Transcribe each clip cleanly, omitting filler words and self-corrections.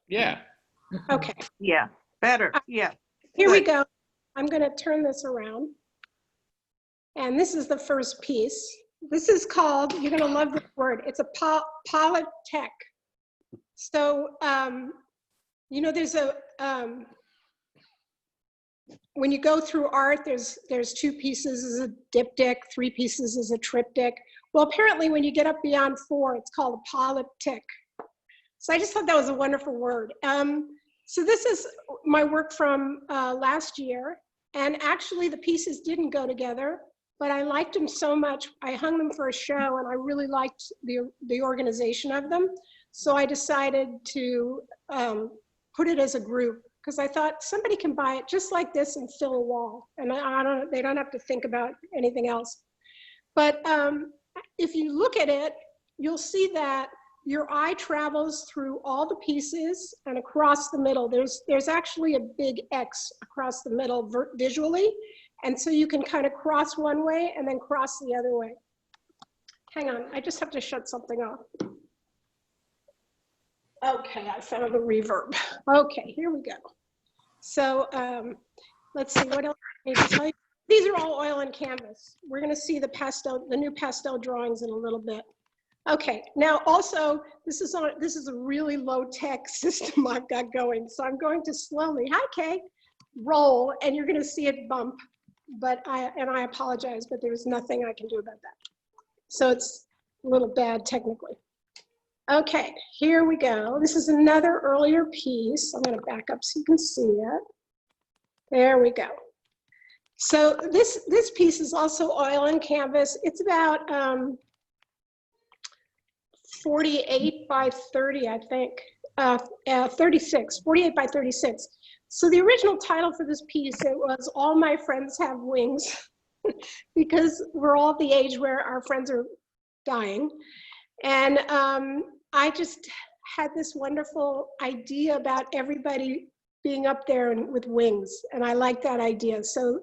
Yeah. Okay. Yeah, better. Yeah. Here we go. I'm going to turn this around. And this is the first piece. This is called, you're going to love this word, it's a polytech. So, you know, there's a, when you go through art, there's 2 pieces as a diptych, 3 pieces as a triptych. Well, apparently when you get up beyond 4, it's called a polytech. So I just thought that was a wonderful word. So this is my work from last year. And actually the pieces didn't go together, but I liked them so much. I hung them for a show and I really liked the organization of them. So I decided to put it as a group because I thought somebody can buy it just like this and fill a wall. And they don't have to think about anything else. But if you look at it, you'll see that your eye travels through all the pieces and across the middle. There's actually a big X across the middle visually. And so you can kind of cross one way and then cross the other way. Hang on, I just have to shut something off. Okay, I found the reverb. Okay, here we go. So let's see, what else I need to tell you? These are all oil and canvas. We're gonna see the new pastel drawings in a little bit. Okay, now also, this is a really low-tech system I've got going. So I'm going to slowly, hi Kay, roll, and you're gonna see it bump. But I apologize, but there's nothing I can do about that. So it's a little bad technically. Okay, here we go. This is another earlier piece. I'm gonna back up so you can see it. There we go. So this piece is also oil and canvas. It's about 48 by 30, I think, 48 by 36. So the original title for this piece, it was All My Friends Have Wings, because we're all the age where our friends are dying. And I just had this wonderful idea about everybody being up there and with wings, and I liked that idea. So,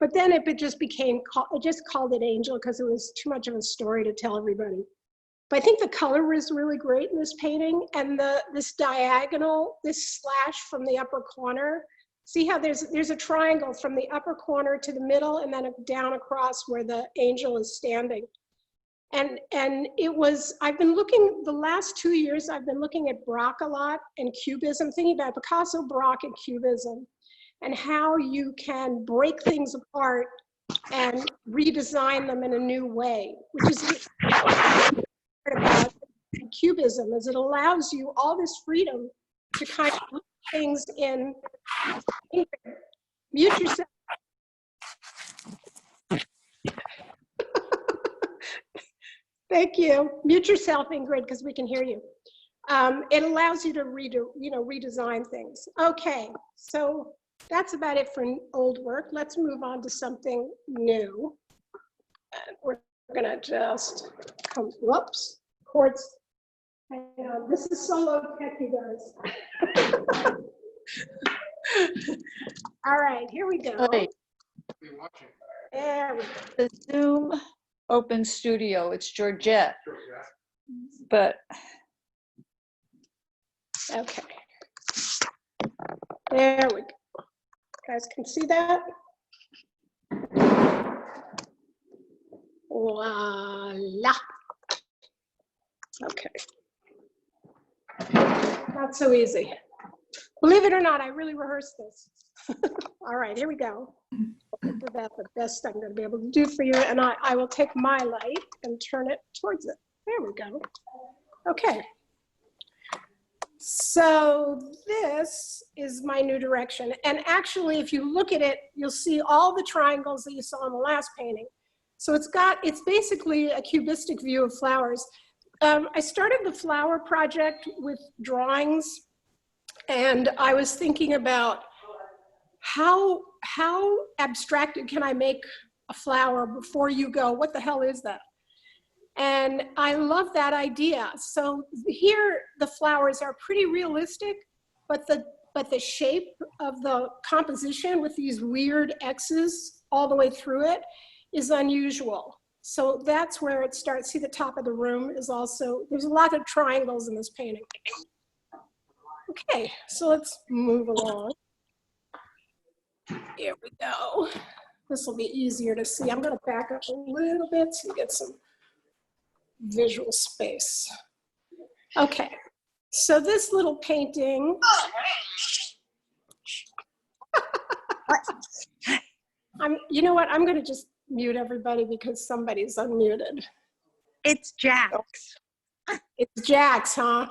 but then it just became, I just called it Angel because it was too much of a story to tell everybody. But I think the color was really great in this painting, and this diagonal, this slash from the upper corner. See how there's a triangle from the upper corner to the middle, and then down across where the angel is standing. And it was, I've been looking, the last 2 years, I've been looking at Braque a lot and Cubism, thinking about Picasso, Braque, and Cubism, and how you can break things apart and redesign them in a new way, which is about Cubism, is it allows you all this freedom to kind of put things in, mute yourself. Thank you. Mute yourself, Ingrid, because we can hear you. It allows you to redesign things. Okay, so that's about it for old work. Let's move on to something new. And we're gonna just come, whoops, chords. Hang on, this is so low tech, you guys. All right, here we go. Wait. There we go. The Zoom Open Studio, it's Georgette, but Okay. There we go. You guys can see that? Voila. Okay. Not so easy. Believe it or not, I really rehearsed this. All right, here we go. That's the best I'm going to be able to do for you. And I will take my light and turn it towards it. There we go. Okay. So this is my new direction. And actually, if you look at it, you'll see all the triangles that you saw in the last painting. So it's basically a cubistic view of flowers. I started the flower project with drawings, and I was thinking about how abstracted can I make a flower before you go, what the hell is that? And I love that idea. So here the flowers are pretty realistic, but the shape of the composition with these weird X's all the way through it is unusual. So that's where it starts. See, the top of the room is also, there's a lot of triangles in this painting. Okay, so let's move along. Here we go. This will be easier to see. I'm going to back up a little bit so you get some visual space. Okay, so this little painting. You know what? I'm going to just mute everybody because somebody's unmuted. It's Jax. It's Jax, huh?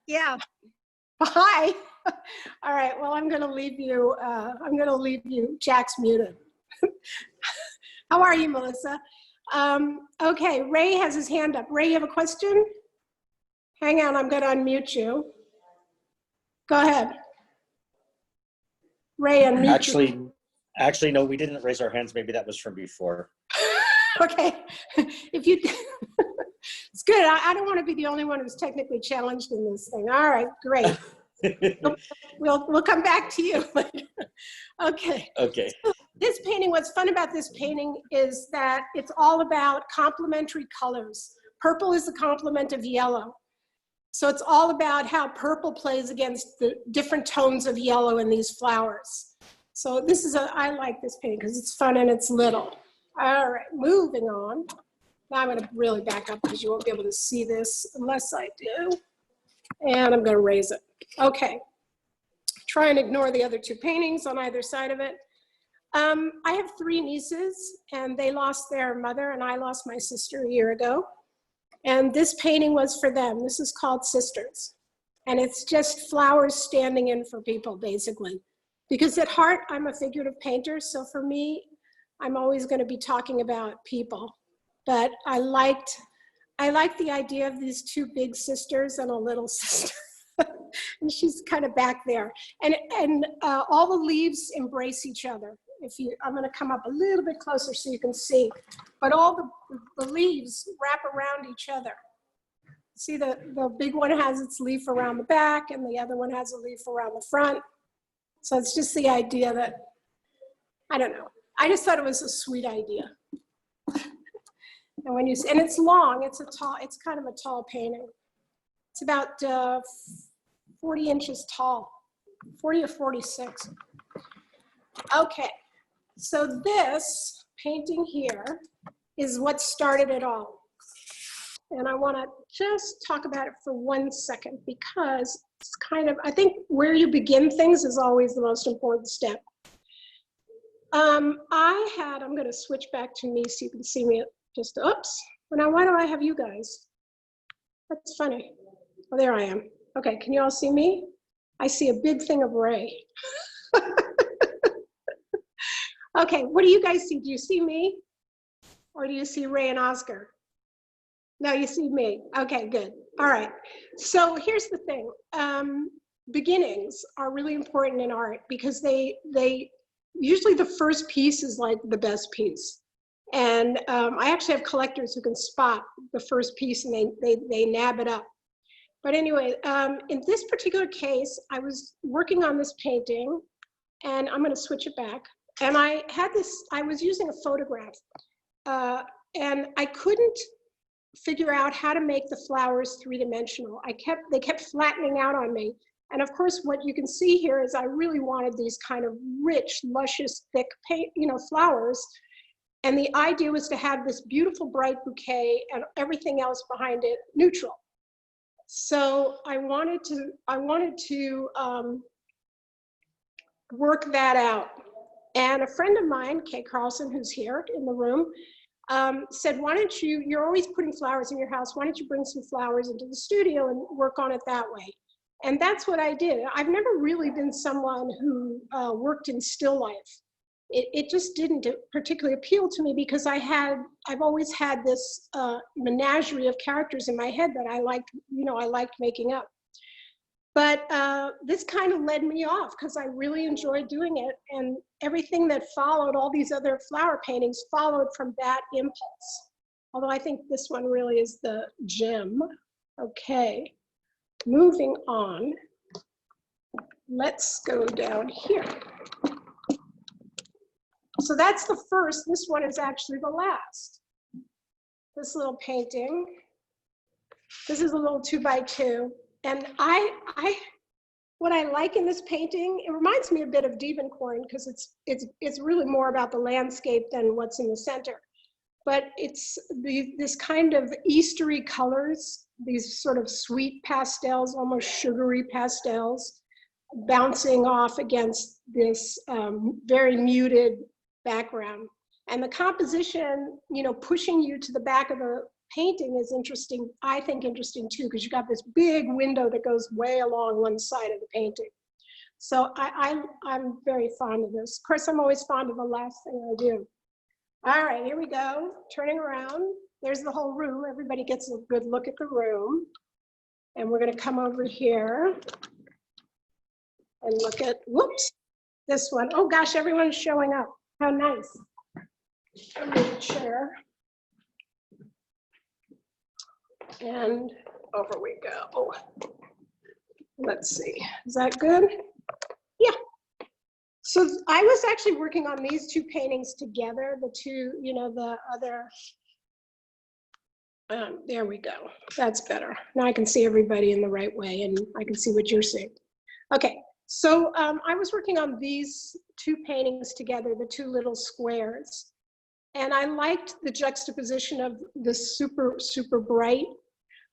Yeah. Hi. All right. Well, I'm going to leave you. Jax muted. How are you, Melissa? Okay. Ray has his hand up. Ray, you have a question? Hang on. I'm going to unmute you. Go ahead. Ray, unmute you. Actually, no, we didn't raise our hands. Maybe that was from before. Okay. If you, it's good. I don't want to be the only one who's technically challenged in this thing. All right, great. We'll come back to you. Okay. Okay. So this painting, what's fun about this painting is that it's all about complementary colors. Purple is the complement of yellow. So it's all about how purple plays against the different tones of yellow in these flowers. So this is I like this painting because it's fun and it's little. All right, moving on. Now I'm gonna really back up because you won't be able to see this unless I do. And I'm gonna raise it. Okay, try and ignore the other two paintings on either side of it. I have 3 nieces and they lost their mother and I lost my sister a year ago. And this painting was for them. This is called Sisters. And it's just flowers standing in for people, basically. Because at heart, I'm a figurative painter. So for me, I'm always going to be talking about people. But I liked the idea of these 2 big sisters and a little sister. And she's kind of back there. And all the leaves embrace each other. I'm going to come up a little bit closer so you can see. But all the leaves wrap around each other. See, the big one has its leaf around the back and the other one has a leaf around the front. So it's just the idea that, I don't know. I just thought it was a sweet idea. And it's long, it's kind of a tall painting. It's about 40 inches tall, 40 or 46. Okay, so this painting here is what started it all. And I want to just talk about it for 1 second because it's kind of, I think where you begin things is always the most important step. I'm going to switch back to me so you can see me just, oops. Well, now why do I have you guys? That's funny. Oh, there I am. Okay, can you all see me? I see a big thing of Ray. Okay, what do you guys see? Do you see me? Or do you see Ray and Oscar? No, you see me. Okay, good. All right. So here's the thing. Beginnings are really important in art because they usually the first piece is like the best piece. And I actually have collectors who can spot the first piece and they nab it up. But anyway, in this particular case, I was working on this painting and I'm going to switch it back. And I was using a photograph and I couldn't figure out how to make the flowers 3-dimensional. They kept flattening out on me. And of course, what you can see here is I really wanted these kind of rich, luscious, thick flowers. And the idea was to have this beautiful bright bouquet and everything else behind it neutral. So I wanted to work that out. And a friend of mine, Kay Carlson, who's here in the room, said, why don't you're always putting flowers in your house, why don't you bring some flowers into the studio and work on it that way? And that's what I did. I've never really been someone who worked in still life. It just didn't particularly appeal to me because I've always had this menagerie of characters in my head that I liked making up. But this kind of led me off because I really enjoyed doing it. And everything that followed, all these other flower paintings followed from that impulse. Although I think this one really is the gem. Okay, moving on. Let's go down here. So that's the first. This one is actually the last. This little painting. This is a little 2x2. And what I like in this painting, it reminds me a bit of Diebenkorn because it's really more about the landscape than what's in the center. But it's this kind of Eastery colors, these sort of sweet pastels, almost sugary pastels, bouncing off against this very muted background. And the composition, you know, pushing you to the back of the painting is interesting, I think interesting too, because you got this big window that goes way along one side of the painting. So I'm very fond of this. Of course, I'm always fond of the last thing I do. All right, here we go. Turning around. There's the whole room. Everybody gets a good look at the room. And we're going to come over here and look at, whoops, this one. Oh gosh, everyone's showing up. How nice. I'm going to chair. And over we go. Let's see. Is that good? Yeah. So I was actually working on these two paintings together, the two, you know, the other, there we go. That's better. Now I can see everybody in the right way and I can see what you're seeing. Okay, so I was working on these two paintings together, the two little squares. And I liked the juxtaposition of the super, super bright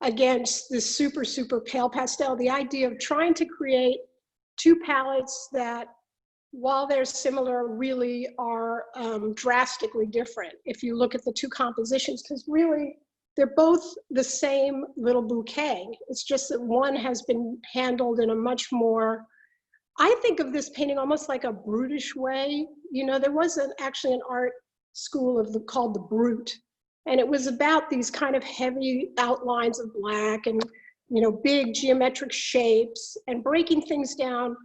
against the super, super pale pastel. The idea of trying to create two palettes that, while they're similar, really are drastically different if you look at the two compositions, because really they're both the same little bouquet. It's just that one has been handled in a much more, I think of this painting almost like a brutish way. You know, there was actually an art school called the Brute, and it was about these kind of heavy outlines of black and, you know, big geometric shapes and breaking things down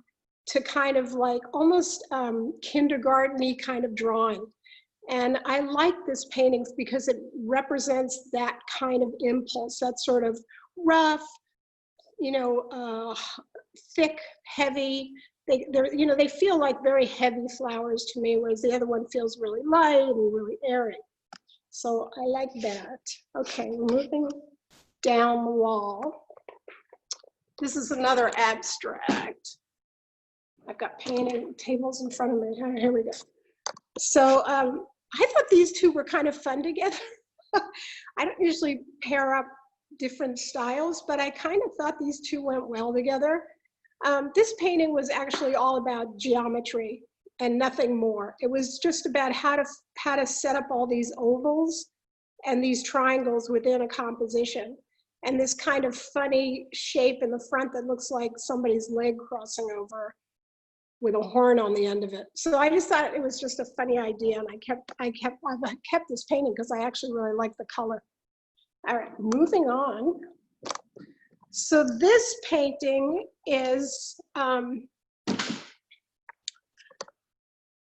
to kind of like almost kindergarten-y kind of drawing. And I like this painting because it represents that kind of impulse, that sort of rough, you know, thick, heavy. You know, they feel like very heavy flowers to me, whereas the other one feels really light and really airy. So I like that. Okay, moving down the wall. This is another abstract. I've got painting tables in front of me. Here we go. So I thought these two were kind of fun together. I don't usually pair up different styles, but I kind of thought these two went well together. This painting was actually all about geometry and nothing more. It was just about how to set up all these ovals and these triangles within a composition, and this kind of funny shape in the front that looks like somebody's leg crossing over with a horn on the end of it. So I just thought it was just a funny idea, and I kept this painting because I actually really like the color. All right, moving on. So this painting is,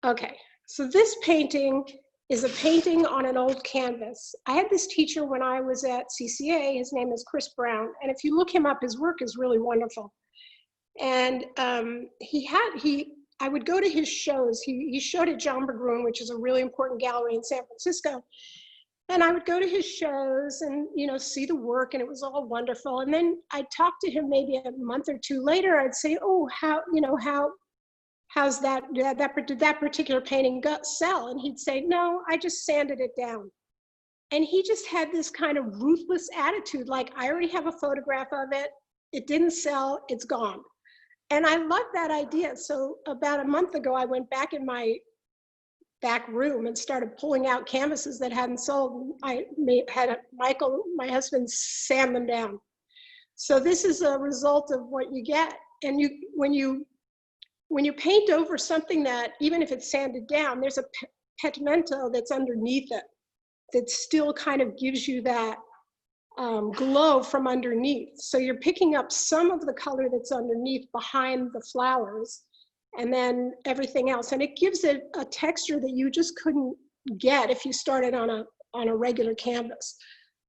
okay, so this painting is a painting on an old canvas. I had this teacher when I was at CCA. His name is Chris Brown, and if you look him up, his work is really wonderful. And I would go to his shows. He showed at John Bergroon, which is a really important gallery in San Francisco. And I would go to his shows and, you know, see the work, and it was all wonderful. And then I'd talk to him maybe a month or two later. I'd say, oh, how's that particular painting sell? And he'd say, no, I just sanded it down. And he just had this kind of ruthless attitude, like, I already have a photograph of it. It didn't sell, it's gone. And I love that idea. So about a month ago, I went back in my back room and started pulling out canvases that hadn't sold. I had Michael, my husband, sand them down. So this is a result of what you get. And when you paint over something that, even if it's sanded down, there's a pigmento that's underneath it that still kind of gives you that glow from underneath. So you're picking up some of the color that's underneath behind the flowers, and then everything else. And it gives it a texture that you just couldn't get if you started on a regular canvas.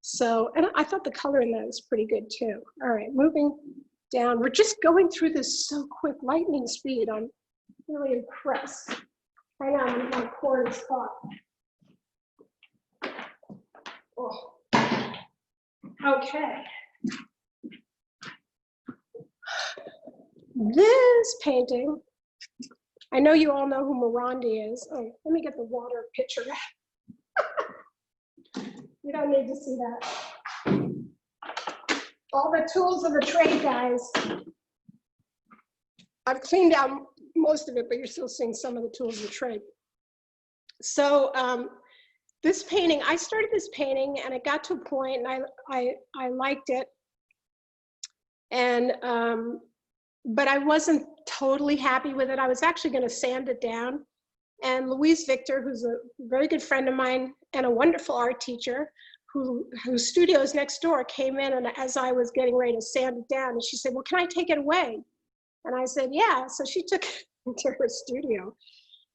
So, and I thought the color in that was pretty good too. All right, moving down. We're just going through this so quick, lightning speed. I'm really impressed. Hang on, my cord is caught. Oh. Okay. this painting, I know you all know who Morandi is. Oh, let me get the water pitcher. You don't need to see that. All the tools of the trade, guys. I've cleaned out most of it, but you're still seeing some of the tools of the trade. So this painting, I started this painting and it got to a point and I liked it. And, but I wasn't totally happy with it. I was actually gonna sand it down. And Louise Victor, who's a very good friend of mine and a wonderful art teacher, whose studio is next door, came in and as I was getting ready to sand it down, and she said, well, can I take it away? And I said, yeah. So she took it to her studio.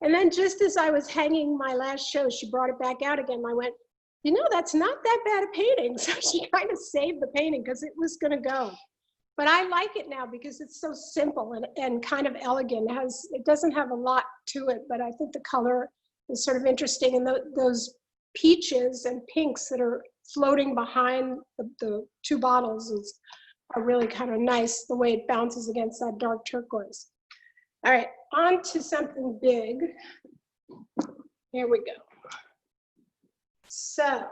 And then just as I was hanging my last show, she brought it back out again. And I went, you know, that's not that bad a painting. So she kind of saved the painting because it was gonna go. But I like it now because it's so simple and kind of elegant. It doesn't have a lot to it, but I think the color is sort of interesting. And those peaches and pinks that are floating behind the two bottles are really kind of nice, the way it bounces against that dark turquoise. All right, on to something big. Here we go. So,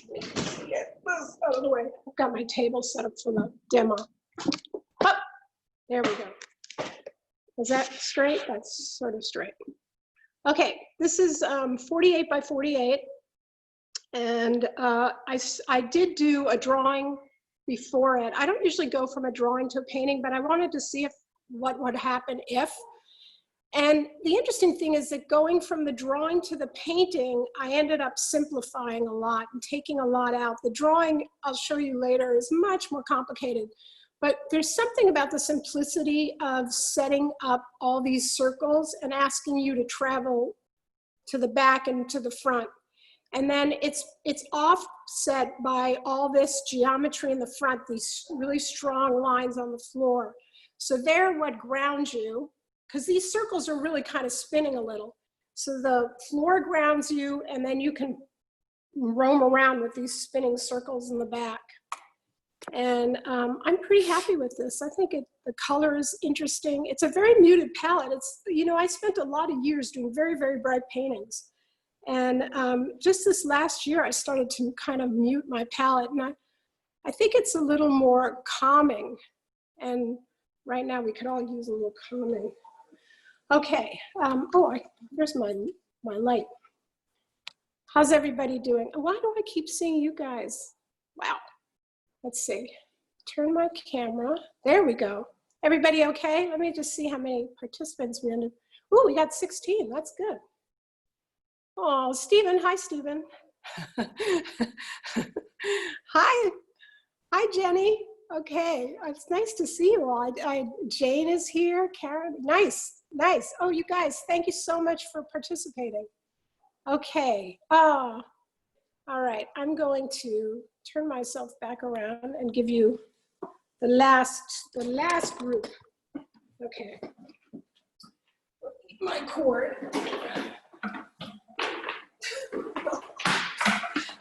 let me get this out of the way. I've got my table set up for the demo. Oh, there we go. Is that straight? That's sort of straight. Okay, this is 48 by 48. And I did do a drawing before it. I don't usually go from a drawing to a painting, but I wanted to see what would happen if. And the interesting thing is that going from the drawing to the painting, I ended up simplifying a lot and taking a lot out. The drawing, I'll show you later, is much more complicated. But there's something about the simplicity of setting up all these circles and asking you to travel to the back and to the front. And then it's offset by all this geometry in the front, these really strong lines on the floor. So they're what grounds you, because these circles are really kind of spinning a little. So the floor grounds you, and then you can roam around with these spinning circles in the back. And I'm pretty happy with this. I think the color is interesting. It's a very muted palette. It's, you know, I spent a lot of years doing very, very bright paintings. And just this last year, I started to kind of mute my palette. And I think it's a little more calming. And right now, we could all use a little calming. Okay, there's my light. How's everybody doing? Why do I keep seeing you guys? Wow. Let's see. Turn my camera. There we go. Everybody okay? Let me just see how many participants we ended. Ooh, we got 16. That's good. Oh, Stephen. Hi, Stephen. Hi, Jenny. Okay, it's nice to see you all. Jane is here. Karen, nice. Oh, you guys, thank you so much for participating. Okay. All right. I'm going to turn myself back around and give you the last group. Okay. My cord.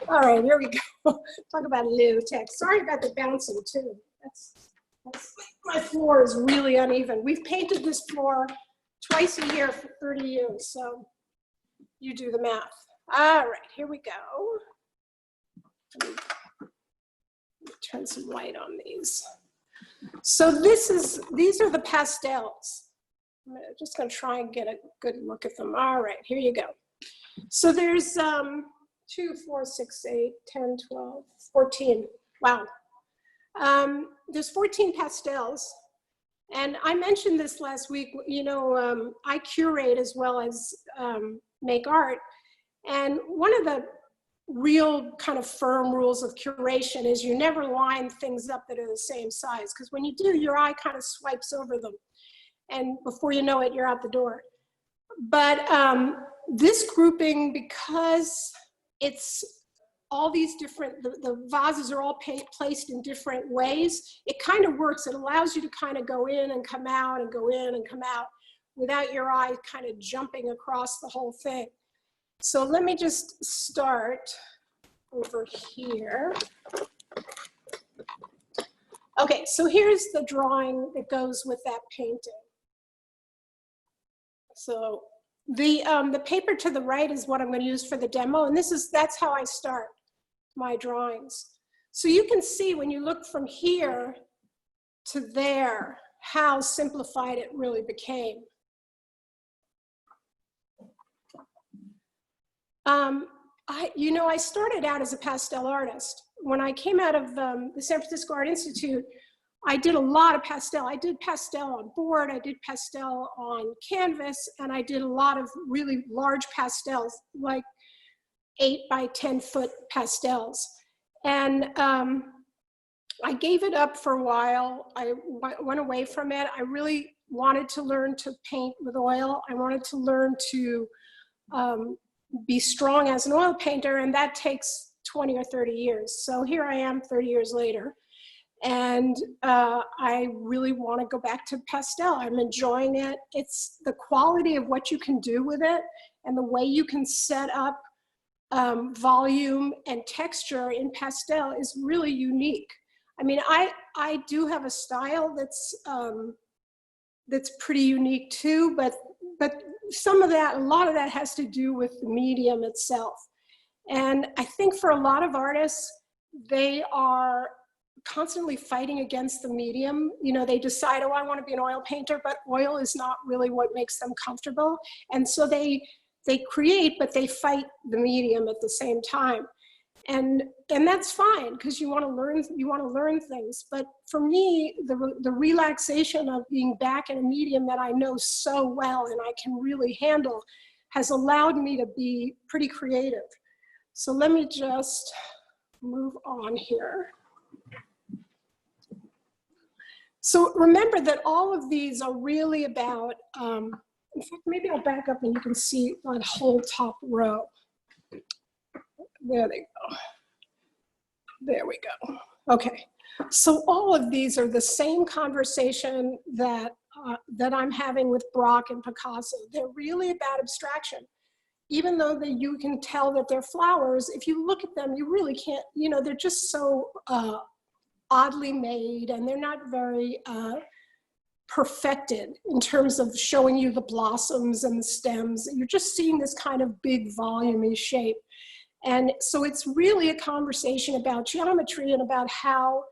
All right, here we go. Talk about low tech. Sorry about the bouncing too. My floor is really uneven. We've painted this floor twice a year for 30 years, so you do the math. All right, here we go. Let me turn some light on these. So these are the pastels. I'm just gonna try and get a good look at them. All right, here you go. So there's 2, 4, 6, 8, 10, 12, 14. Wow. There's 14 pastels. And I mentioned this last week, you know, I curate as well as make art. And one of the real kind of firm rules of curation is you never line things up that are the same size, because when you do, your eye kind of swipes over them. And before you know it, you're out the door. But this grouping, because it's all these different, the vases are all placed in different ways, it kind of works. It allows you to kind of go in and come out and go in and come out without your eye kind of jumping across the whole thing. So let me just start over here. Okay, so here's the drawing that goes with that painting. So the paper to the right is what I'm going to use for the demo, and that's how I start my drawings. So you can see when you look from here to there how simplified it really became. I started out as a pastel artist. When I came out of the San Francisco Art Institute, I did a lot of pastel. I did pastel on board, I did pastel on canvas, and I did a lot of really large pastels, like 8 by 10 foot pastels. And I gave it up for a while. I went away from it. I really wanted to learn to paint with oil. I wanted to learn to be strong as an oil painter, and that takes 20 or 30 years. So here I am 30 years later, and I really want to go back to pastel. I'm enjoying it. It's the quality of what you can do with it and the way you can set up volume and texture in pastel is really unique. I mean, I do have a style that's pretty unique too, but a lot of that has to do with the medium itself. And I think for a lot of artists, they are constantly fighting against the medium. You know, they decide, oh, I want to be an oil painter, but oil is not really what makes them comfortable. And so they create, but they fight the medium at the same time. And that's fine, because you want to learn things. But for me, the relaxation of being back in a medium that I know so well and I can really handle has allowed me to be pretty creative. So let me just move on here. So remember that all of these are really about, in fact, maybe I'll back up and you can see that whole top row. There they go. There we go. Okay. So all of these are the same conversation that I'm having with Braque and Picasso. They're really about abstraction. Even though you can tell that they're flowers, if you look at them, you really can't, they're just so oddly made, and they're not very perfected in terms of showing you the blossoms and the stems. You're just seeing this kind of big volume-y shape. And so it's really a conversation about geometry and about how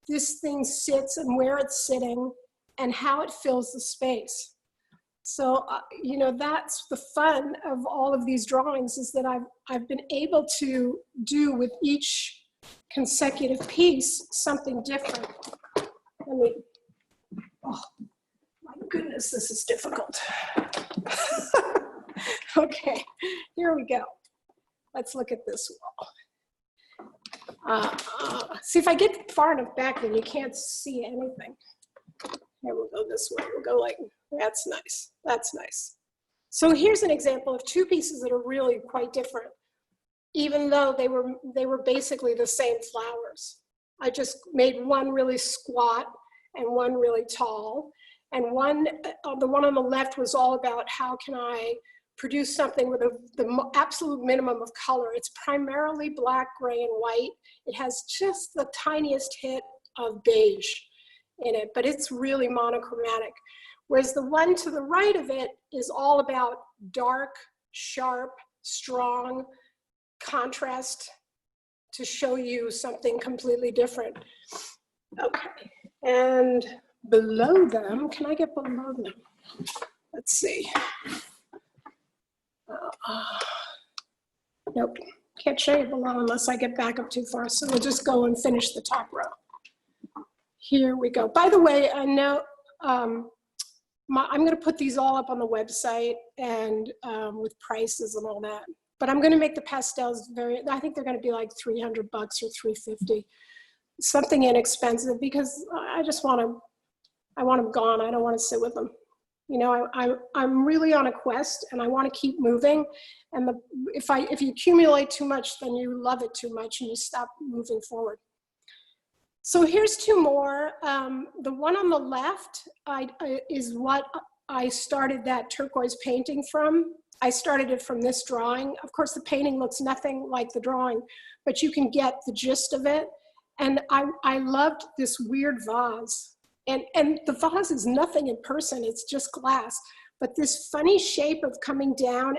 this thing sits and where it's sitting and how it fills the space. So, that's the fun of all of these drawings, is that I've been able to do with each consecutive piece something different. Oh my goodness, this is difficult. Okay, here we go. Let's look at this wall. See, if I get far enough back, then you can't see anything. Here, we'll go this way. We'll go like, that's nice. That's nice. So here's an example of two pieces that are really quite different, even though they were basically the same flowers. I just made one really squat and one really tall. And the one on the left was all about how can I produce something with the absolute minimum of color. It's primarily black, gray, and white. It has just the tiniest hit of beige in it, but it's really monochromatic. Whereas the one to the right of it is all about dark, sharp, strong contrast to show you something completely different. Okay, and below them, can I get below them? Let's see. Nope, can't show you below unless I get back up too far. So we'll just go and finish the top row. Here we go. By the way, I know I'm going to put these all up on the website and with prices and all that. But I'm going to make the pastels I think they're going to be like $300 or $350, something inexpensive, because I want them gone. I don't want to sit with them. I'm really on a quest, and I want to keep moving. And if you accumulate too much, then you love it too much and you stop moving forward. So here's two more. The one on the left is what I started that turquoise painting from. I started it from this drawing. Of course, the painting looks nothing like the drawing, but you can get the gist of it. And I loved this weird vase. And the vase is nothing in person, it's just glass. But this funny shape of coming down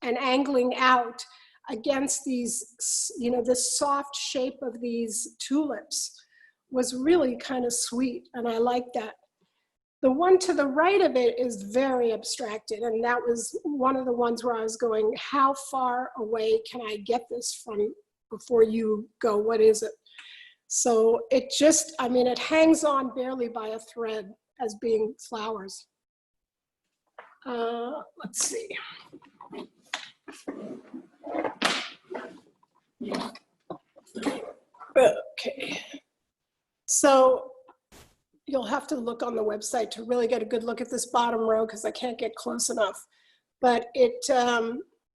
and angling out against these, you know, this soft shape of these tulips was really kind of sweet. And I like that. The one to the right of it is very abstracted. And that was one of the ones where I was going, how far away can I get this from before you go, what is it? So it just, I mean, it hangs on barely by a thread as being flowers. Let's see. Okay. So you'll have to look on the website to really get a good look at this bottom row because I can't get close enough. But it,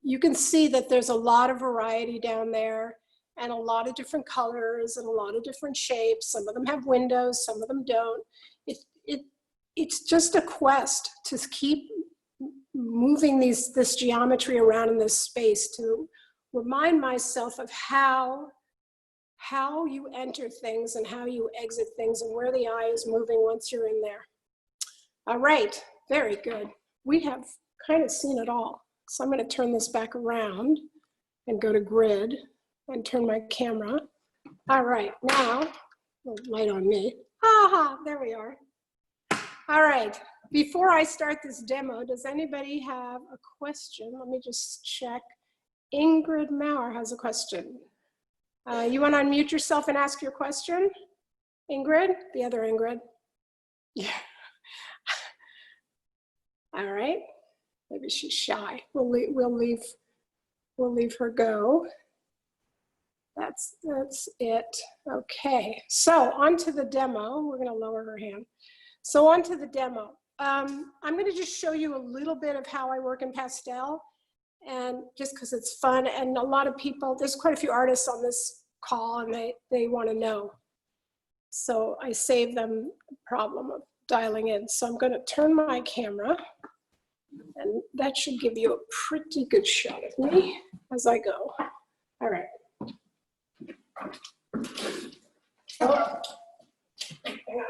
you can see that there's a lot of variety down there and a lot of different colors and a lot of different shapes. Some of them have windows, some of them don't. It's just a quest to keep moving this geometry around in this space to remind myself of how you enter things and how you exit things and where the eye is moving once you're in there. All right, very good. We have kind of seen it all. So I'm going to turn this back around and go to grid and turn my camera. All right, now, light on me. Aha, there we are. All right, before I start this demo, does anybody have a question? Let me just check. Ingrid Maurer has a question. You want to unmute yourself and ask your question? Ingrid, the other Ingrid. Yeah. All right, maybe she's shy. We'll leave her go. That's it. Okay, so on to the demo. We're going to lower her hand. So on to the demo. I'm going to just show you a little bit of how I work in pastel, and just because it's fun, and a lot of people, there's quite a few artists on this call, and they want to know. So I save them the problem of dialing in. So I'm going to turn my camera, and that should give you a pretty good shot of me as I go. All right. Oh. Hang on.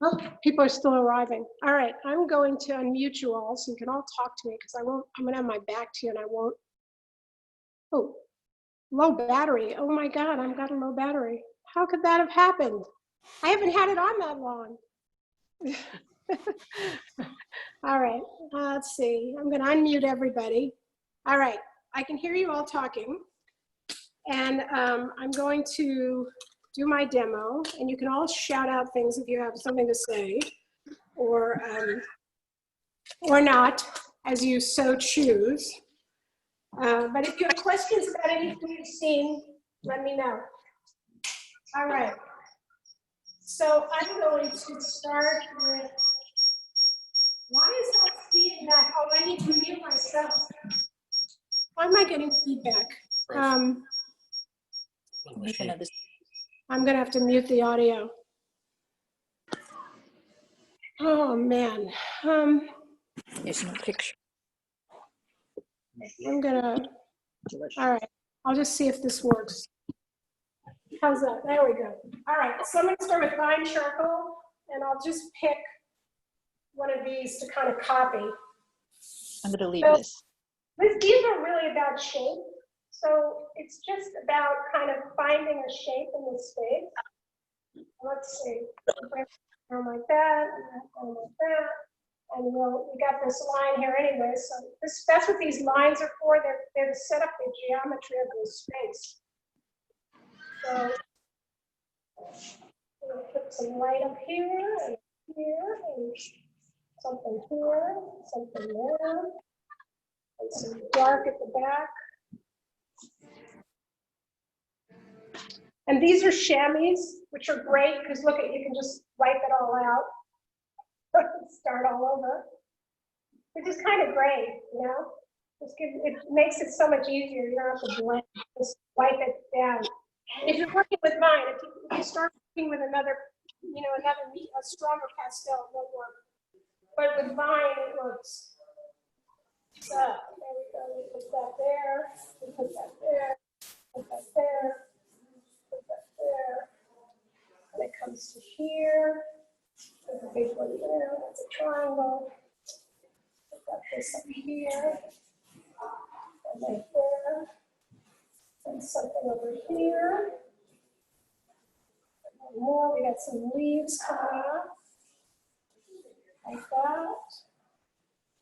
Oh, people are still arriving. All right, I'm going to unmute you all so you can all talk to me because I'm going to have my back to you and I won't. Oh, low battery. Oh my God, I've got a low battery. How could that have happened? I haven't had it on that long. All right, let's see. I'm going to unmute everybody. All right, I can hear you all talking. And I'm going to do my demo, and you can all shout out things if you have something to say, or not, as you so choose. But if you have questions about anything you've seen, let me know. All right. So I'm going to start with, why is that feedback? Oh, I need to mute myself. Why am I getting feedback? I'm going to have to mute the audio. Oh, man. There's no picture. I'm going to, all right. I'll just see if this works. How's that? There we go. All right. So I'm going to start with fine charcoal, and I'll just pick one of these to kind of copy. I'm going to leave this. These are really about shape. So it's just about kind of finding a shape in this space. Let's see. Go like that, and like that. And we got this line here anyway. So that's what these lines are for. They're to set up the geometry of this space. So we'll put some light up here, and something here, something there, and some dark at the back. And these are chamois, which are great because look at, you can just wipe it all out, start all over, which is kind of great, you know. It makes it so much easier. You don't have to blend. Just wipe it down. If you're working with mine, if you start working with another, a stronger pastel, it won't work. But with mine, it works. So there we go. We put that there. We put that there. Put that there. Put that there. And it comes to here. There's a big one there. That's a triangle. Put got this up here. And right there. And something over here. And more. We got some leaves coming up. Like that.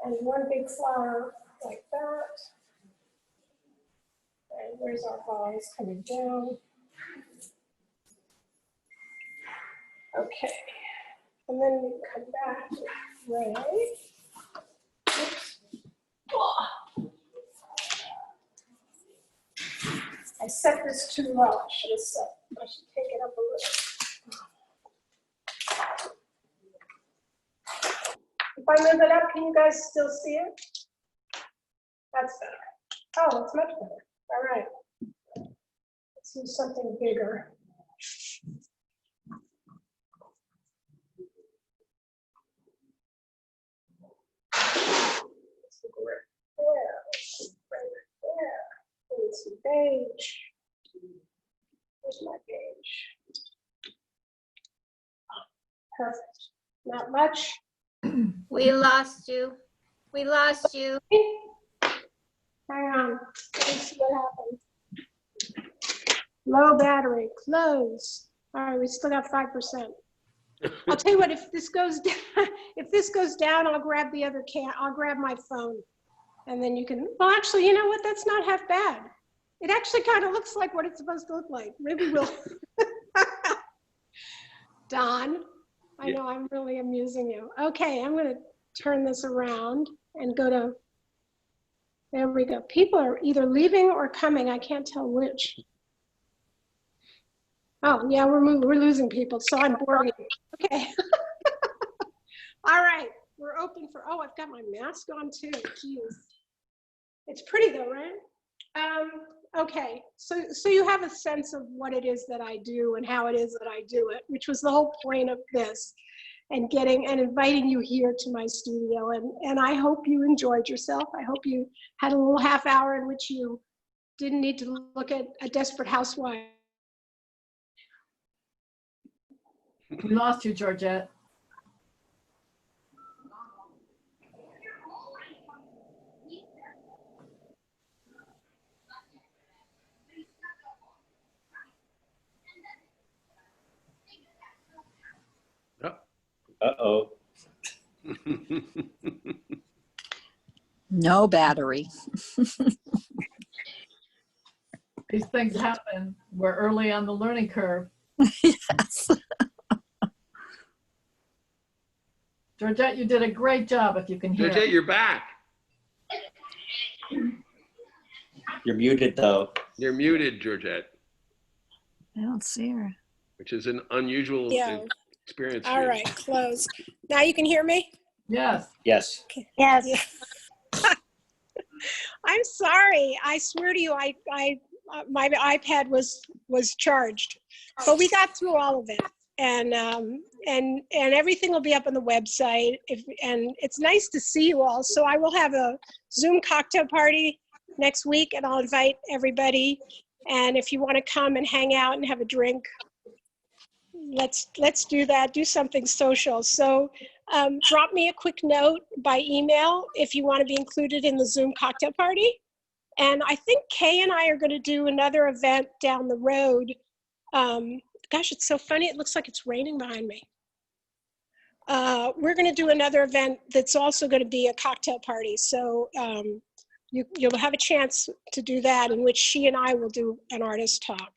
And one big flower like that. And where's our vase coming down? Okay. And then we come back to Ray. Oops. Oh. I set this too low. I should take it up a little. If I move it up, can you guys still see it? That's better. Oh, it's much better. All right. Let's do something bigger. Let's go right there. Right there. Let's see beige. Where's my beige? Oh, perfect. Not much. We lost you. We lost you. Hang on. Let's see what happens. Low battery. Close. All right, we still got 5%. I'll tell you what. If this goes down, I'll grab the other can. I'll grab my phone, and then you can. Well, actually, you know what? That's not half bad. It actually kind of looks like what it's supposed to look like. Maybe we'll. Don. I know I'm really amusing you. Okay, I'm going to turn this around and go to, there we go. People are either leaving or coming. I can't tell which. Oh, yeah, we're losing people, so I'm boring. Okay. All right, we're open for, oh, I've got my mask on too. Jeez. It's pretty though, right? Okay, so you have a sense of what it is that I do and how it is that I do it, which was the whole point of this, and inviting you here to my studio. And I hope you enjoyed yourself. I hope you had a little half hour in which you didn't need to look at a Desperate Housewife. We lost you, Georgette. Uh-oh. No battery. These things happen. We're early on the learning curve. Yes. Georgette, you did a great job if you can hear. Georgette, you're back. You're muted though. You're muted, Georgette, I don't see her. which is an unusual experience. All right, close. Now you can hear me? Yes. Yes. Yes. I'm sorry. I swear to you, my iPad was charged, but we got through all of it, and everything will be up on the website. And it's nice to see you all. So I will have a Zoom cocktail party next week, and I'll invite everybody. And if you want to come and hang out and have a drink, let's do that. Do something social. So drop me a quick note by email if you want to be included in the Zoom cocktail party. And I think Kay and I are going to do another event down the road. Gosh, it's so funny. It looks like it's raining behind me. We're going to do another event that's also going to be a cocktail party. So you'll have a chance to do that, in which she and I will do an artist talk.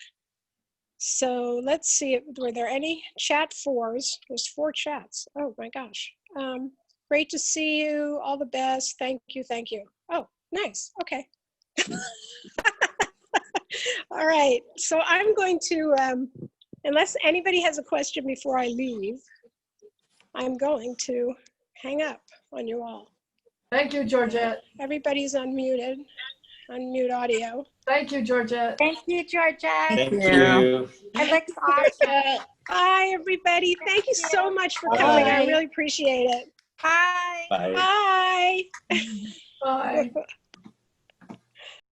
So let's see, were there any chat fours? There's 4 chats. Oh my gosh. Great to see you. All the best. Thank you. Thank you. Oh, nice. Okay. All right. So I'm going to, unless anybody has a question before I leave, I'm going to hang up on you all. Thank you, Georgette. Everybody's unmuted. Unmute audio. Thank you, Georgette. Thank you, Georgette. Thank you. you. It looks awesome. Bye, everybody. Thank you so much for coming. I really appreciate it. Bye. Bye. Bye. Bye.